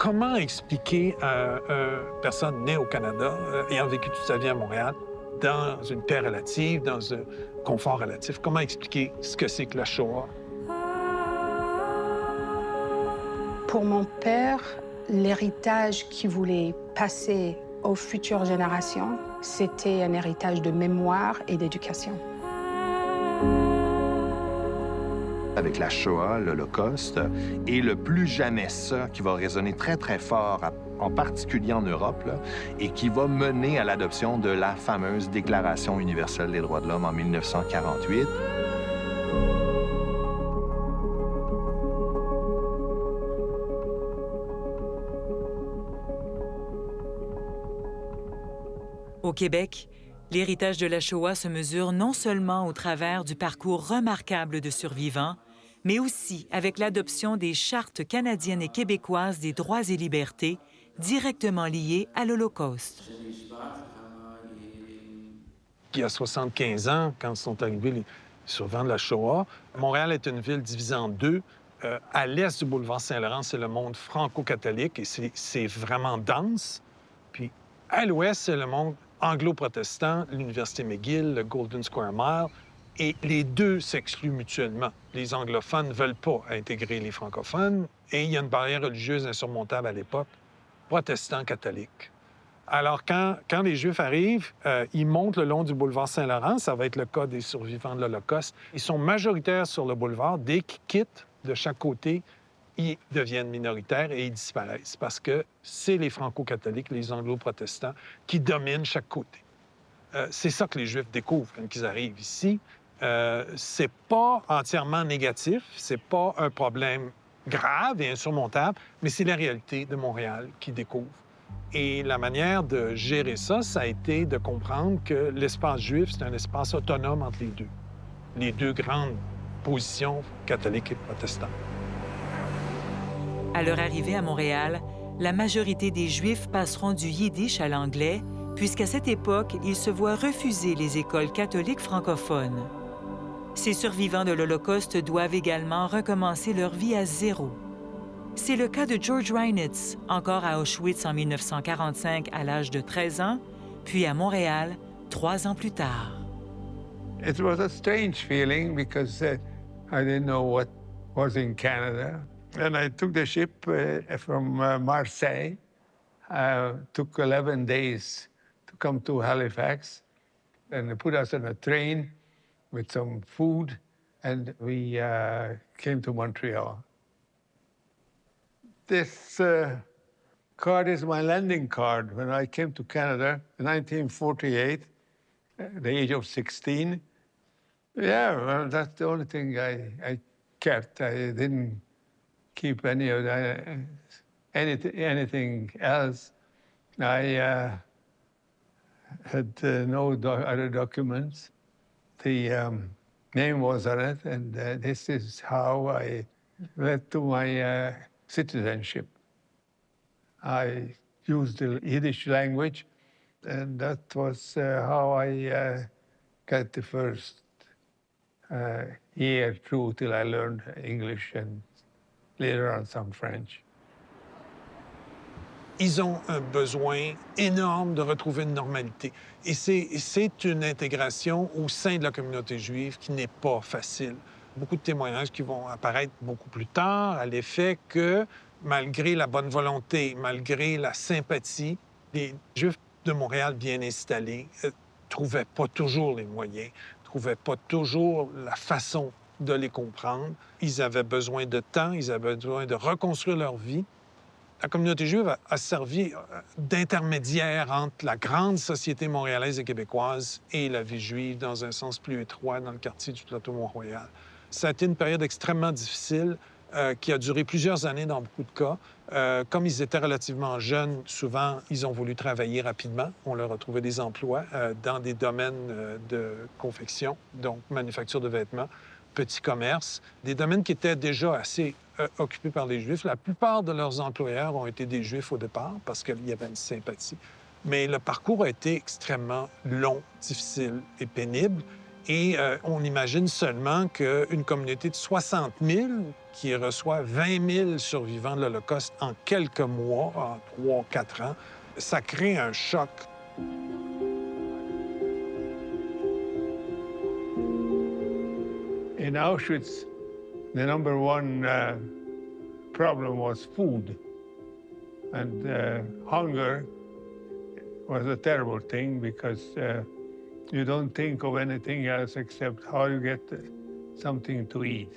Comment expliquer à une personne née au Canada, ayant vécu toute sa vie à Montréal, dans une paix relative, dans un confort relatif, comment expliquer ce que c'est que la Shoah? Pour mon père, l'héritage qu'il voulait passer aux futures générations, c'était un héritage de mémoire et d'éducation. Avec la Shoah, l'Holocauste, et le plus jamais ça qui va résonner très, très fort, en particulier en Europe, là, et qui va mener à l'adoption de la fameuse Déclaration universelle des droits de l'homme en 1948. Au Québec, l'héritage de la Shoah se mesure non seulement au travers du parcours remarquable de survivants, mais aussi avec l'adoption des chartes canadiennes et québécoises des droits et libertés directement liées à l'Holocauste. Il y a 75 ans, quand sont arrivés les survivants de la Shoah, Montréal est une ville divisée en deux. À l'est du boulevard Saint-Laurent, c'est le monde franco-catholique et c'est vraiment dense. Puis à l'ouest, c'est le monde anglo-protestant, l'Université McGill, le Golden Square Mile. Et les deux s'excluent mutuellement. Les anglophones ne veulent pas intégrer les francophones et il y a une barrière religieuse insurmontable à l'époque, protestant-catholique. Alors, quand les Juifs arrivent, ils montent le long du boulevard Saint-Laurent. Ça va être le cas des survivants de l'Holocauste. Ils sont majoritaires sur le boulevard. Dès qu'ils quittent de chaque côté, ils deviennent minoritaires et ils disparaissent parce que c'est les franco-catholiques, les anglo-protestants, qui dominent chaque côté. C'est ça que les Juifs découvrent quand ils arrivent ici. C'est pas entièrement négatif, c'est pas un problème grave et insurmontable, mais c'est la réalité de Montréal qu'ils découvrent. Et la manière de gérer ça, ça a été de comprendre que l'espace juif, c'est un espace autonome entre les deux grandes positions, catholiques et protestantes. À leur arrivée à Montréal, la majorité des Juifs passeront du yiddish à l'anglais, puisqu'à cette époque, ils se voient refuser les écoles catholiques francophones. Ces survivants de l'Holocauste doivent également recommencer leur vie à zéro. C'est le cas de George Reinitz, encore à Auschwitz en 1945 à l'âge de 13 ans, puis à Montréal 3 ans plus tard. It was a strange feeling because I didn't know what was in Canada. And I took the ship from Marseille. Took 11 days to come to Halifax. And they put us on a train with some food, and we came to Montreal. This card is my landing card. When I came to Canada in 1948, at the age of 16, yeah, well, that's the only thing I kept. I didn't keep any of that, anything else. I had no other documents. The name was on it, and this is how I led to my citizenship. I used the Yiddish language, and that was how I got the first year through till I learned English and later on some French. Ils ont un besoin énorme de retrouver une normalité. Et c'est une intégration au sein de la communauté juive qui n'est pas facile. Beaucoup de témoignages qui vont apparaître beaucoup plus tard à l'effet que, malgré la bonne volonté, malgré la sympathie, les Juifs de Montréal bien installés ne trouvaient pas toujours les moyens, ne trouvaient pas toujours la façon de les comprendre. Ils avaient besoin de temps, ils avaient besoin de reconstruire leur vie. La communauté juive a servi d'intermédiaire entre la grande société montréalaise et québécoise et la vie juive dans un sens plus étroit dans le quartier du Plateau Mont-Royal. Ça a été une période extrêmement difficile qui a duré plusieurs années dans beaucoup de cas. Comme ils étaient relativement jeunes, souvent, ils ont voulu travailler rapidement. On leur a trouvé des emplois dans des domaines de confection, donc manufacture de vêtements, petit commerce, des domaines qui étaient déjà assez occupés par les Juifs. La plupart de leurs employeurs ont été des Juifs au départ parce qu'il y avait une sympathie. Mais le parcours a été extrêmement long, difficile et pénible. Et on imagine seulement qu'une communauté de 60 000 qui reçoit 20 000 survivants de l'Holocauste en quelques mois, en 3-4 ans, ça crée un choc. In Auschwitz, the number one problem was food. And hunger was a terrible thing because you don't think of anything else except how you get something to eat.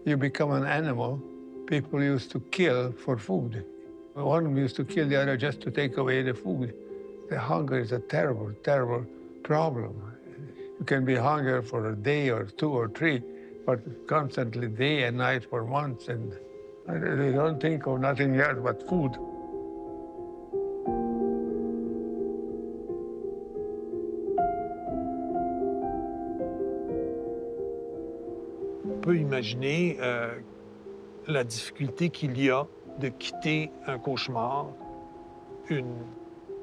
You become an animal. People used to kill for food. One used to kill the other just to take away the food. The hunger is a terrible, terrible problem. You can be hungry for a day or 2 or 3, but constantly day and night for months, and they don't think of nothing else but food. On peut imaginer la difficulté qu'il y a de quitter un cauchemar, une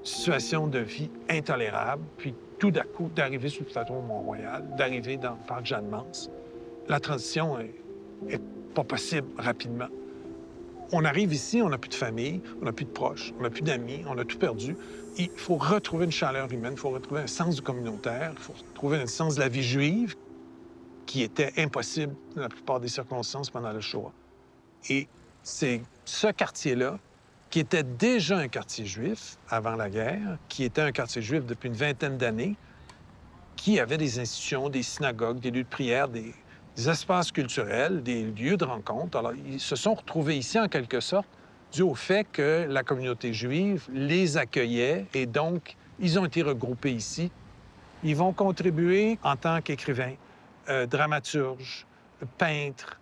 situation de vie intolérable, puis tout d'un coup d'arriver sur le plateau Mont-Royal, d'arriver dans le parc Jeanne-Mance. La transition est pas possible rapidement. On arrive ici, on n'a plus de famille, on n'a plus de proches, on n'a plus d'amis, on a tout perdu. Il faut retrouver une chaleur humaine, il faut retrouver un sens du communautaire, il faut retrouver un sens de la vie juive qui était impossible dans la plupart des circonstances pendant le Shoah. Et c'est ce quartier-là, qui était déjà un quartier juif avant la guerre, qui était un quartier juif depuis une vingtaine d'années, qui avait des institutions, des synagogues, des lieux de prière, des espaces culturels, des lieux de rencontre. Alors, ils se sont retrouvés ici, en quelque sorte, dû au fait que la communauté juive les accueillait et donc, ils ont été regroupés ici. Ils vont contribuer en tant qu'écrivains, dramaturges, peintres,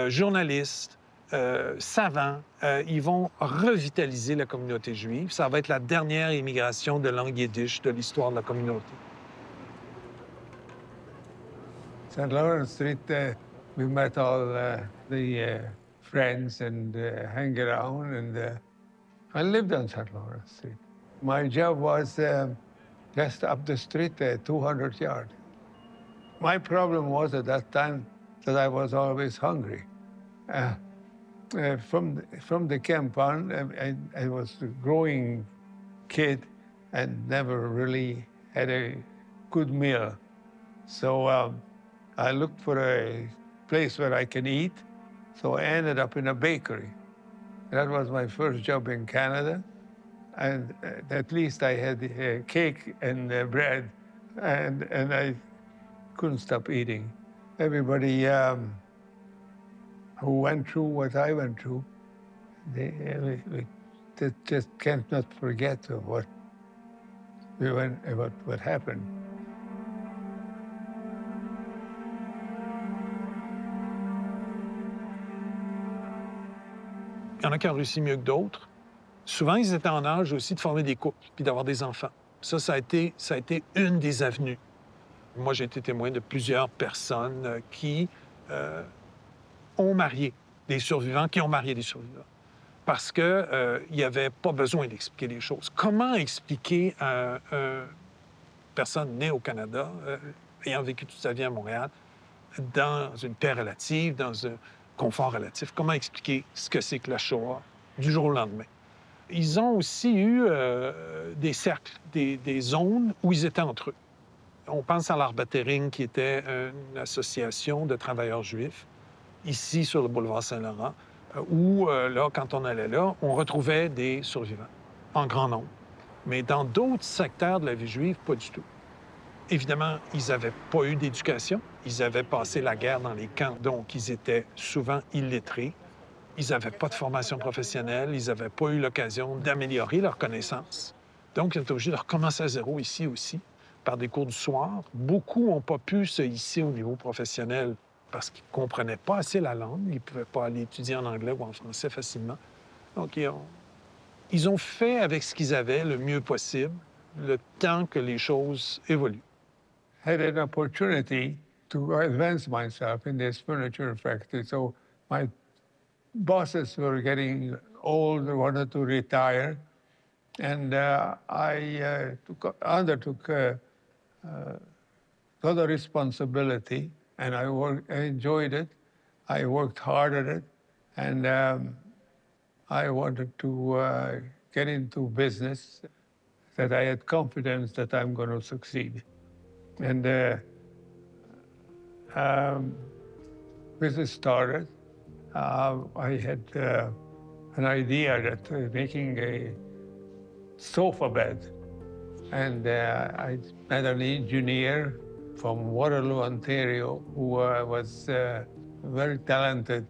journalistes, savants. Ils vont revitaliser la communauté juive. Ça va être la dernière immigration de langue yiddish de l'histoire de la communauté. St. Lawrence Street, we met all the friends and hang around, and I lived on St. Lawrence Street. My job was just up the street, 200 yards. My problem was at that time that I was always hungry. From the camp on, I was a growing kid and never really had a good meal. So I looked for a place where I can eat, so I ended up in a bakery. That was my first job in Canada, and at least I had cake and bread, and I couldn't stop eating. Everybody who went through what I went through, they just cannot forget of what happened. Il y en a qui ont réussi mieux que d'autres. Souvent, ils étaient en âge aussi de former des couples puis d'avoir des enfants. Ça a été une des avenues. Moi, j'ai été témoin de plusieurs personnes qui ont marié des survivants, qui ont marié des survivants. Parce qu'il n'y avait pas besoin d'expliquer les choses. Comment expliquer à une personne née au Canada, ayant vécu toute sa vie à Montréal, dans une paix relative, dans un confort relatif, comment expliquer ce que c'est que la Shoah du jour au lendemain? Ils ont aussi eu des cercles, des zones où ils étaient entre eux. On pense à l'Arbatering, qui était une association de travailleurs juifs, ici sur le boulevard Saint-Laurent, où, là, quand on allait là, on retrouvait des survivants, en grand nombre. Mais dans d'autres secteurs de la vie juive, pas du tout. Évidemment, ils n'avaient pas eu d'éducation. Ils avaient passé la guerre dans les camps, donc ils étaient souvent illettrés. Ils n'avaient pas de formation professionnelle. Ils n'avaient pas eu l'occasion d'améliorer leurs connaissances. Donc, ils étaient obligés de recommencer à zéro ici aussi, par des cours du soir. Beaucoup n'ont pas pu se hisser au niveau professionnel parce qu'ils ne comprenaient pas assez la langue. Ils ne pouvaient pas aller étudier en anglais ou en français facilement. Donc, ils ont fait avec ce qu'ils avaient le mieux possible, le temps que les choses évoluent. I had an opportunity to advance myself in this furniture factory. So my bosses were getting old, wanted to retire, and I undertook got a responsibility, and I enjoyed it. I worked hard at it, and I wanted to get into business that I had confidence that I'm going to succeed. And business started. I had an idea that making a sofa bed. And I met an engineer from Waterloo, Ontario, who was very talented.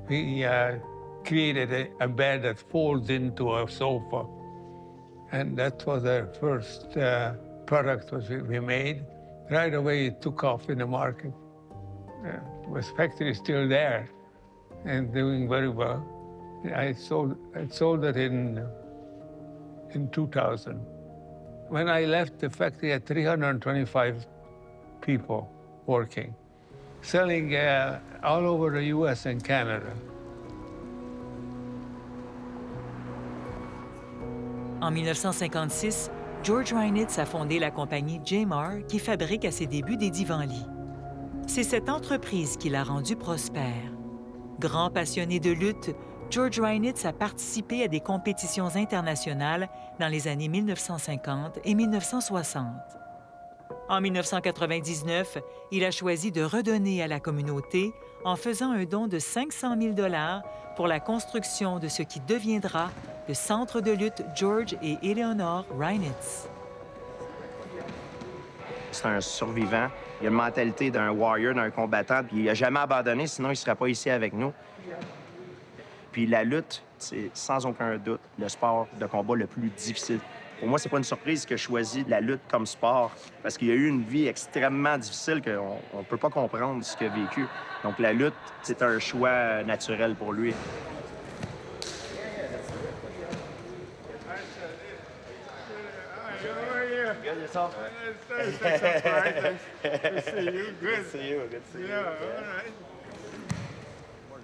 He created a bed that folds into a sofa. And that was our first product we made. Right away, it took off in the market. The factory is still there and doing very well. I sold it in 2000. When I left the factory, I had 325 people working, selling all over the US and Canada. En 1956, George Reinitz a fondé la compagnie Jmar qui fabrique à ses débuts des divans-lits. C'est cette entreprise qui l'a rendu prospère. Grand passionné de lutte, George Reinitz a participé à des compétitions internationales dans les années 1950 et 1960. En 1999, il a choisi de redonner à la communauté en faisant un don de 500 000 $ pour la construction de ce qui deviendra le Centre de lutte George et Eleanor Reinitz. C'est un survivant. Il a une mentalité d'un warrior, d'un combattant, puis il n'a jamais abandonné, sinon il ne serait pas ici avec nous. Puis la lutte, c'est sans aucun doute le sport de combat le plus difficile. Pour moi, c'est pas une surprise que je choisis la lutte comme sport, parce qu'il a eu une vie extrêmement difficile qu'on ne peut pas comprendre ce qu'il a vécu. Donc la lutte, c'est un choix naturel pour lui. Good yourself?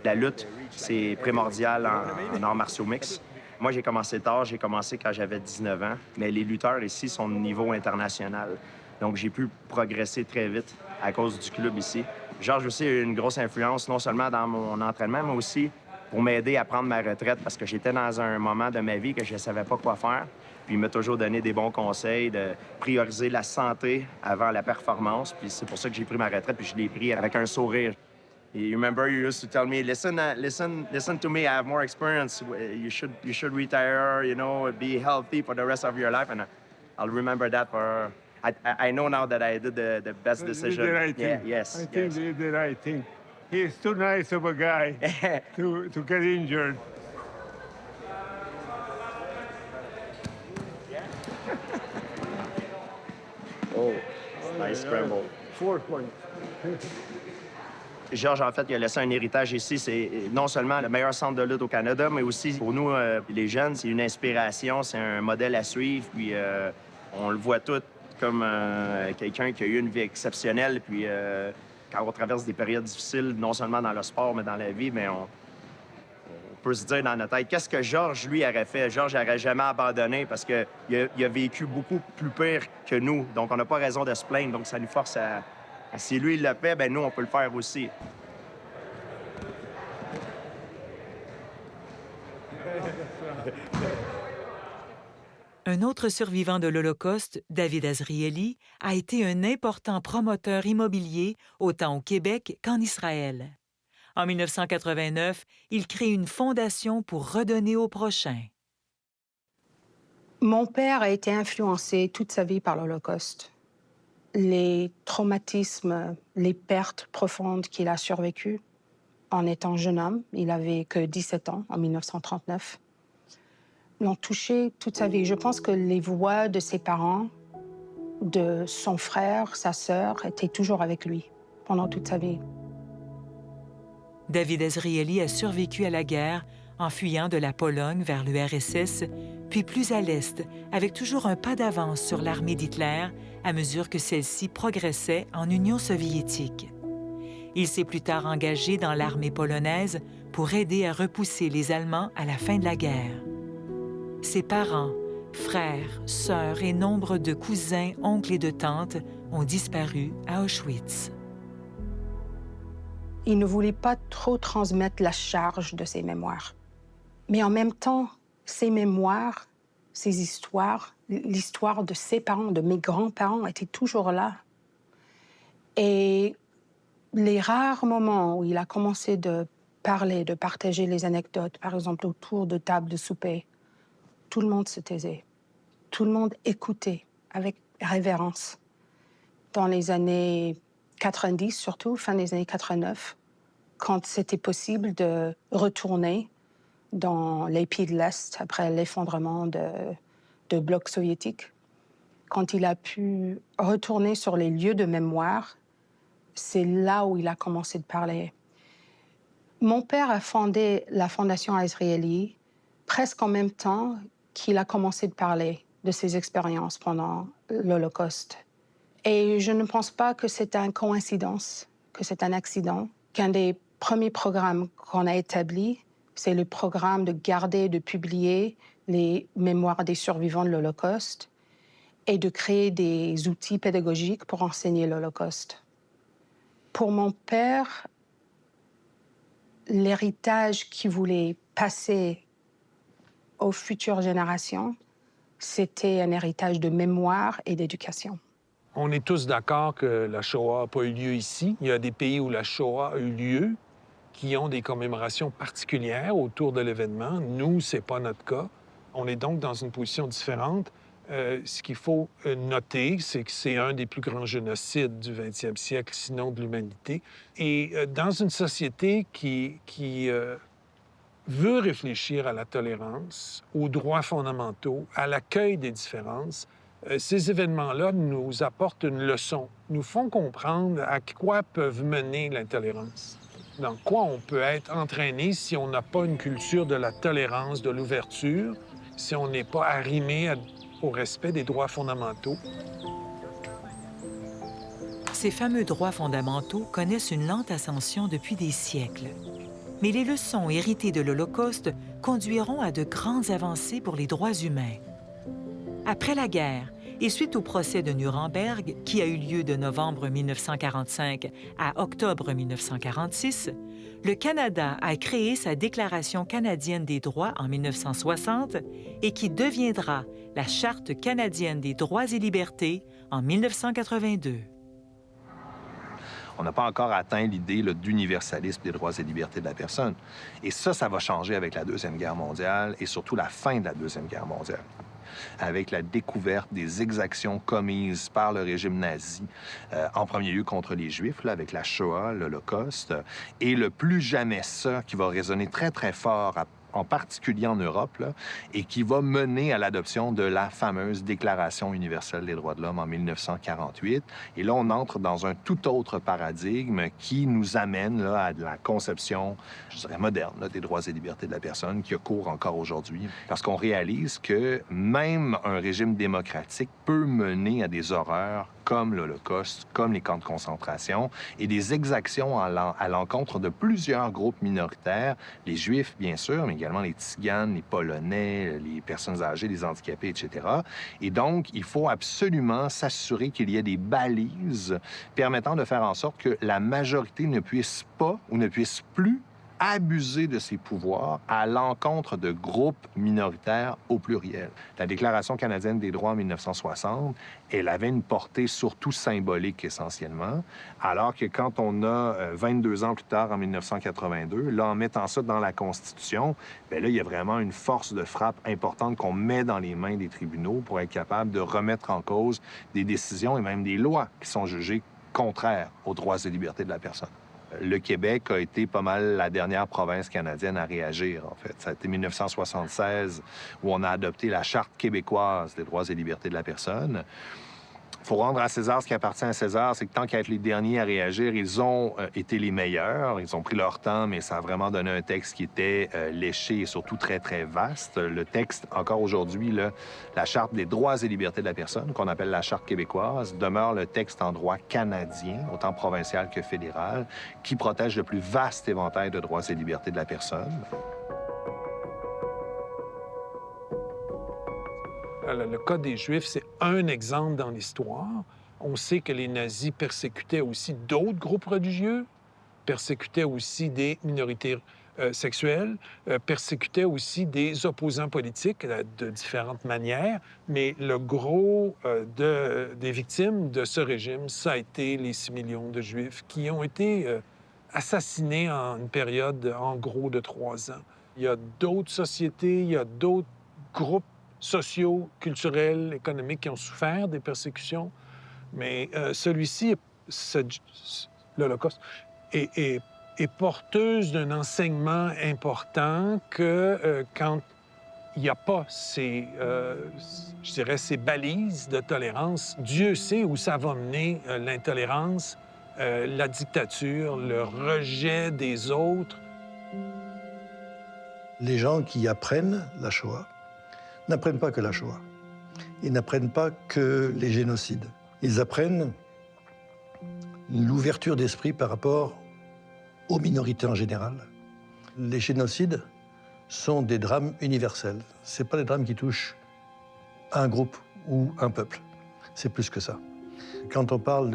La lutte, c'est primordial en arts martiaux mixtes. Moi, j'ai commencé tard, j'ai commencé quand j'avais 19 ans, mais les lutteurs ici sont de niveau international. Donc, j'ai pu progresser très vite à cause du club ici. Georges aussi a eu une grosse influence, non seulement dans mon entraînement, mais aussi pour m'aider à prendre ma retraite, parce que j'étais dans un moment de ma vie que je ne savais pas quoi faire. Puis il m'a toujours donné des bons conseils de prioriser la santé avant la performance. Puis c'est pour ça que j'ai pris ma retraite, puis je l'ai pris avec un sourire. You remember you used to tell me, listen to me, I have more experience. You should retire, you know, be healthy for the rest of your life. And I'll remember that for... I know now that I did the best decision. You did the right thing. Yes. I think you did the right thing. He's too nice of a guy to get injured. Oh, nice scramble. 4 points. Georges, en fait, il a laissé un héritage ici. C'est non seulement le meilleur centre de lutte au Canada, mais aussi pour nous, les jeunes, c'est une inspiration, c'est un modèle à suivre. Puis on le voit tout comme quelqu'un qui a eu une vie exceptionnelle. Puis quand on traverse des périodes difficiles, non seulement dans le sport, mais dans la vie, mais on peut se dire dans notre tête, qu'est-ce que Georges, lui, aurait fait? Georges n'aurait jamais abandonné parce qu'il a vécu beaucoup plus pire que nous. Donc, on n'a pas raison de se plaindre. Donc, ça nous force à si lui, il l'a fait, bien, nous, on peut le faire aussi. Un autre survivant de l'Holocauste, David Azrieli, a été un important promoteur immobilier autant au Québec qu'en Israël. En 1989, il crée une fondation pour redonner aux prochains. Mon père a été influencé toute sa vie par l'Holocauste. Les traumatismes, les pertes profondes qu'il a survécues en étant jeune homme, il n'avait que 17 ans en 1939, l'ont touché toute sa vie. Je pense que les voix de ses parents, de son frère, sa sœur, étaient toujours avec lui pendant toute sa vie. David Azrieli a survécu à la guerre en fuyant de la Pologne vers l'URSS, puis plus à l'Est, avec toujours un pas d'avance sur l'armée d'Hitler à mesure que celle-ci progressait en Union soviétique. Il s'est plus tard engagé dans l'armée polonaise pour aider à repousser les Allemands à la fin de la guerre. Ses parents, frères, sœurs et nombre de cousins, oncles et de tantes ont disparu à Auschwitz. Il ne voulait pas trop transmettre la charge de ses mémoires. Mais en même temps, ces mémoires, ces histoires, l'histoire de ses parents, de mes grands-parents était toujours là. Et les rares moments où il a commencé de parler, de partager les anecdotes, par exemple autour de tables de souper, tout le monde se taisait. Tout le monde écoutait avec révérence. Dans les années 90 surtout, fin des années 89, quand c'était possible de retourner dans les pays de l'Est après l'effondrement de bloc soviétique, quand il a pu retourner sur les lieux de mémoire, c'est là où il a commencé de parler. Mon père a fondé la Fondation Azrieli presque en même temps qu'il a commencé de parler de ses expériences pendant l'Holocauste. Et je ne pense pas que c'est une coïncidence, que c'est un accident, qu'un des premiers programmes qu'on a établis, c'est le programme de garder et de publier les mémoires des survivants de l'Holocauste et de créer des outils pédagogiques pour enseigner l'Holocauste. Pour mon père, l'héritage qu'il voulait passer aux futures générations, c'était un héritage de mémoire et d'éducation. On est tous d'accord que la Shoah n'a pas eu lieu ici. Il y a des pays où la Shoah a eu lieu, qui ont des commémorations particulières autour de l'événement. Nous, ce n'est pas notre cas. On est donc dans une position différente. Ce qu'il faut noter, c'est que c'est un des plus grands génocides du 20e siècle, sinon de l'humanité. Et dans une société qui veut réfléchir à la tolérance, aux droits fondamentaux, à l'accueil des différences, ces événements-là nous apportent une leçon, nous font comprendre à quoi peuvent mener l'intolérance. Dans quoi on peut être entraîné si on n'a pas une culture de la tolérance, de l'ouverture, si on n'est pas arrimé au respect des droits fondamentaux. Ces fameux droits fondamentaux connaissent une lente ascension depuis des siècles. Mais les leçons héritées de l'Holocauste conduiront à de grandes avancées pour les droits humains. Après la guerre, et suite au procès de Nuremberg, qui a eu lieu de novembre 1945 à octobre 1946, le Canada a créé sa Déclaration canadienne des droits en 1960 et qui deviendra la Charte canadienne des droits et libertés en 1982. On n'a pas encore atteint l'idée d'universalisme des droits et libertés de la personne. Et ça va changer avec la Deuxième Guerre mondiale et surtout la fin de la Deuxième Guerre mondiale, avec la découverte des exactions commises par le régime nazi, en premier lieu contre les Juifs, là, avec la Shoah, l'Holocauste, et le plus jamais ça qui va résonner très, très fort en particulier en Europe, là, et qui va mener à l'adoption de la fameuse Déclaration universelle des droits de l'homme en 1948. Et là, on entre dans un tout autre paradigme qui nous amène là, à de la conception, je dirais, moderne là, des droits et libertés de la personne qui a cours encore aujourd'hui. Parce qu'on réalise que même un régime démocratique peut mener à des horreurs comme l'Holocauste, comme les camps de concentration, et des exactions à l'encontre de plusieurs groupes minoritaires, les Juifs, bien sûr, mais également les Tziganes, les Polonais, les personnes âgées, les handicapés, etc. Et donc, il faut absolument s'assurer qu'il y ait des balises permettant de faire en sorte que la majorité ne puisse pas ou ne puisse plus abuser de ses pouvoirs à l'encontre de groupes minoritaires au pluriel. La Déclaration canadienne des droits en 1960, elle avait une portée surtout symbolique essentiellement, alors que quand on a 22 ans plus tard, en 1982, là, en mettant ça dans la Constitution, bien là, il y a vraiment une force de frappe importante qu'on met dans les mains des tribunaux pour être capable de remettre en cause des décisions et même des lois qui sont jugées contraires aux droits et libertés de la personne. Le Québec a été pas mal la dernière province canadienne à réagir, en fait. Ça a été 1976 où on a adopté la Charte québécoise des droits et libertés de la personne. Il faut rendre à César ce qui appartient à César, c'est que tant qu'à être les derniers à réagir, ils ont été les meilleurs. Ils ont pris leur temps, mais ça a vraiment donné un texte qui était léché et surtout très, très vaste. Le texte, encore aujourd'hui, la Charte des droits et libertés de la personne, qu'on appelle la Charte québécoise, demeure le texte en droit canadien, autant provincial que fédéral, qui protège le plus vaste éventail de droits et libertés de la personne. Le cas des Juifs, c'est un exemple dans l'histoire. On sait que les nazis persécutaient aussi d'autres groupes religieux, persécutaient aussi des minorités sexuelles, persécutaient aussi des opposants politiques de différentes manières, mais le gros des victimes de ce régime, ça a été les 6 millions de Juifs qui ont été assassinés en une période, en gros, de 3 ans. Il y a d'autres sociétés, il y a d'autres groupes sociaux, culturels, économiques qui ont souffert des persécutions, mais celui-ci, l'Holocauste, est porteuse d'un enseignement important que quand il n'y a pas ces, je dirais, ces balises de tolérance, Dieu sait où ça va mener l'intolérance, la dictature, le rejet des autres. Les gens qui apprennent la Shoah n'apprennent pas que la Shoah. Ils n'apprennent pas que les génocides. Ils apprennent l'ouverture d'esprit par rapport aux minorités en général. Les génocides sont des drames universels. Ce ne sont pas des drames qui touchent un groupe ou un peuple. C'est plus que ça. Quand on parle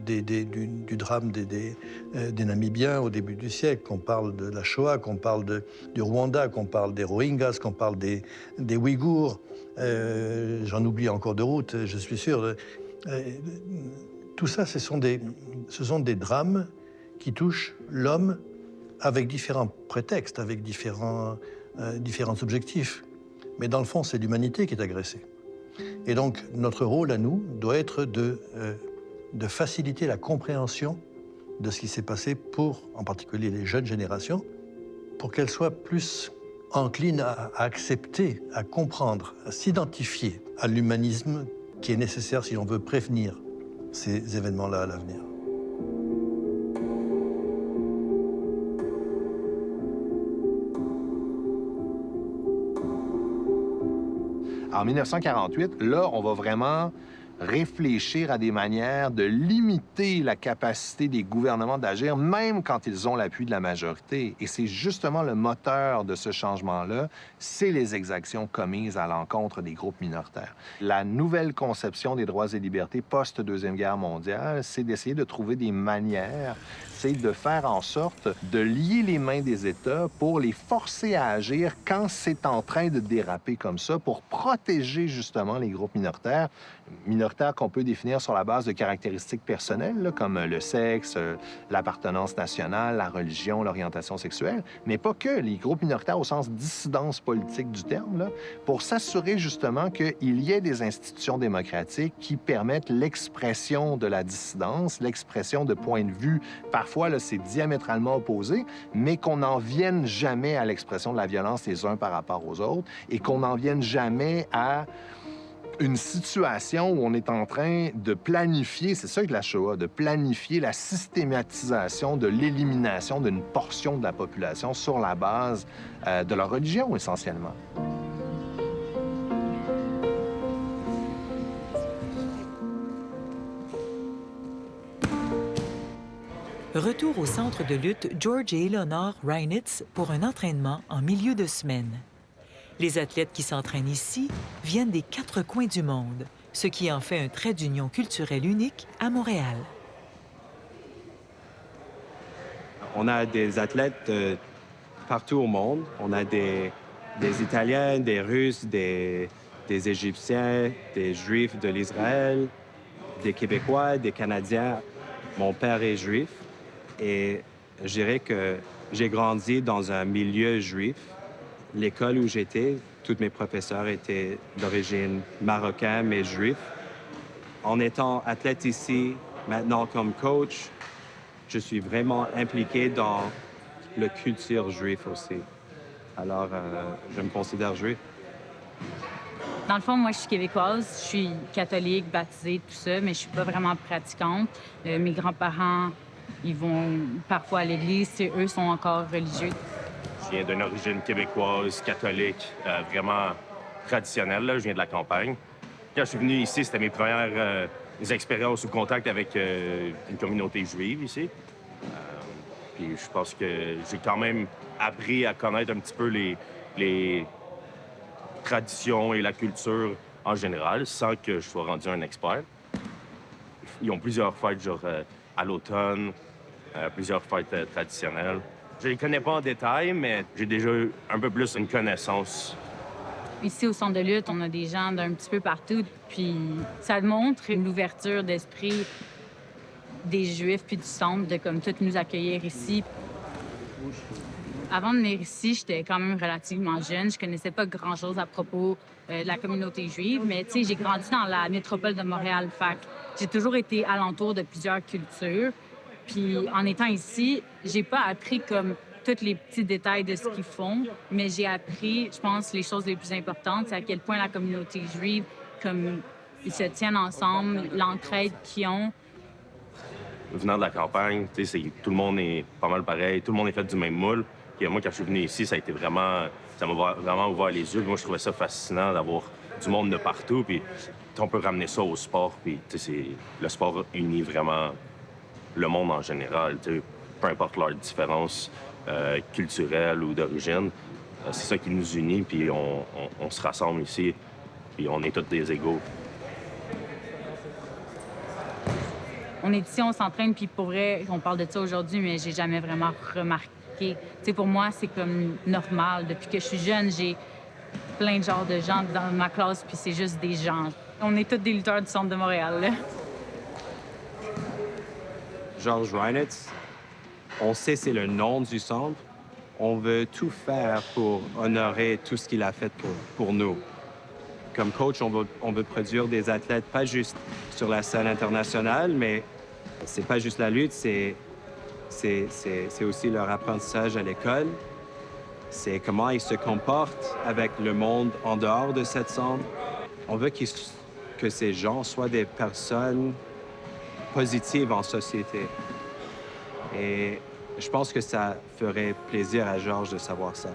du drame des Namibiens au début du siècle, qu'on parle de la Shoah, qu'on parle du Rwanda, qu'on parle des Rohingyas, qu'on parle des Ouïghours, j'en oublie encore de route, je suis sûr. Tout ça, ce sont des drames qui touchent l'homme avec différents prétextes, avec différents objectifs. Mais dans le fond, c'est l'humanité qui est agressée. Et donc, notre rôle à nous doit être de faciliter la compréhension de ce qui s'est passé pour, en particulier, les jeunes générations, pour qu'elles soient plus enclines à accepter, à comprendre, à s'identifier à l'humanisme qui est nécessaire si on veut prévenir ces événements-là à l'avenir. En 1948, là, on va vraiment réfléchir à des manières de limiter la capacité des gouvernements d'agir, même quand ils ont l'appui de la majorité. Et c'est justement le moteur de ce changement-là, c'est les exactions commises à l'encontre des groupes minoritaires. La nouvelle conception des droits et libertés post-Deuxième Guerre mondiale, c'est d'essayer de trouver des manières, c'est de faire en sorte de lier les mains des États pour les forcer à agir quand c'est en train de déraper comme ça, pour protéger justement les groupes minoritaires qu'on peut définir sur la base de caractéristiques personnelles, là, comme le sexe, l'appartenance nationale, la religion, l'orientation sexuelle, mais pas que, les groupes minoritaires au sens dissidence politique du terme, là, pour s'assurer justement qu'il y ait des institutions démocratiques qui permettent l'expression de la dissidence, l'expression de points de vue. Parfois, là, c'est diamétralement opposé, mais qu'on n'en vienne jamais à l'expression de la violence les uns par rapport aux autres et qu'on n'en vienne jamais à une situation où on est en train de planifier, c'est ça que la Shoah, de planifier la systématisation de l'élimination d'une portion de la population sur la base de leur religion, essentiellement. Retour au centre de lutte George et Eleanor Reinitz pour un entraînement en milieu de semaine. Les athlètes qui s'entraînent ici viennent des 4 coins du monde, ce qui en fait un trait d'union culturelle unique à Montréal. On a des athlètes partout au monde. On a des Italiens, des Russes, des Égyptiens, des Juifs de l'Israël, des Québécois, des Canadiens. Mon père est juif et je dirais que j'ai grandi dans un milieu juif. L'école où j'étais, tous mes professeurs étaient d'origine marocaine, mais juifs. En étant athlète ici, maintenant comme coach, je suis vraiment impliqué dans la culture juive aussi. Alors, je me considère juif. Dans le fond, moi, je suis québécoise, je suis catholique, baptisée, tout ça, mais je suis pas vraiment pratiquante. Mes grands-parents, ils vont parfois à l'église, eux sont encore religieux. Je viens d'une origine québécoise, catholique, vraiment traditionnelle. Là. Je viens de la campagne. Quand je suis venu ici, c'était mes premières expériences ou contacts avec une communauté juive ici. Puis je pense que j'ai quand même appris à connaître un petit peu les traditions et la culture en général, sans que je sois rendu un expert. Ils ont plusieurs fêtes, genre à l'automne, plusieurs fêtes traditionnelles. Je les connais pas en détail, mais j'ai déjà eu un peu plus une connaissance. Ici, au centre de lutte, on a des gens d'un petit peu partout, puis ça montre l'ouverture d'esprit des Juifs puis du centre de comme tous nous accueillir ici. Avant de venir ici, j'étais quand même relativement jeune. Je connaissais pas grand-chose à propos de la communauté juive, mais tu sais, j'ai grandi dans la métropole de Montréal. Fait que j'ai toujours été alentour de plusieurs cultures. Puis en étant ici, j'ai pas appris comme tous les petits détails de ce qu'ils font, mais j'ai appris, je pense, les choses les plus importantes, c'est à quel point la communauté juive, comme ils se tiennent ensemble, l'entraide qu'ils ont. Venant de la campagne, tu sais, tout le monde est pas mal pareil, tout le monde est fait du même moule. Puis moi, quand je suis venu ici, ça m'a vraiment ouvert les yeux. Moi, je trouvais ça fascinant d'avoir du monde de partout. Puis on peut ramener ça au sport. Puis le sport unit vraiment le monde en général. Tu sais, peu importe leurs différences culturelles ou d'origine, c'est ça qui nous unit. Puis on se rassemble ici. Puis on est tous des égaux. On est ici, on s'entraîne, puis pour vrai, on parle de ça aujourd'hui, mais j'ai jamais vraiment remarqué. Tu sais, pour moi, c'est comme normal. Depuis que je suis jeune, j'ai plein de genres de gens dans ma classe, puis c'est juste des gens. On est tous des lutteurs du centre de Montréal, là. Georges Reinitz, on sait c'est le nom du centre. On veut tout faire pour honorer tout ce qu'il a fait pour nous. Comme coach, on veut produire des athlètes pas juste sur la scène internationale, mais c'est pas juste la lutte, c'est aussi leur apprentissage à l'école. C'est comment ils se comportent avec le monde en dehors de cette centre. On veut que ces gens soient des personnes positives en société. Et je pense que ça ferait plaisir à Georges de savoir ça.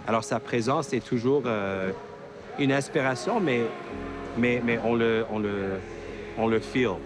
Alors, sa présence est toujours une inspiration, mais on le feel.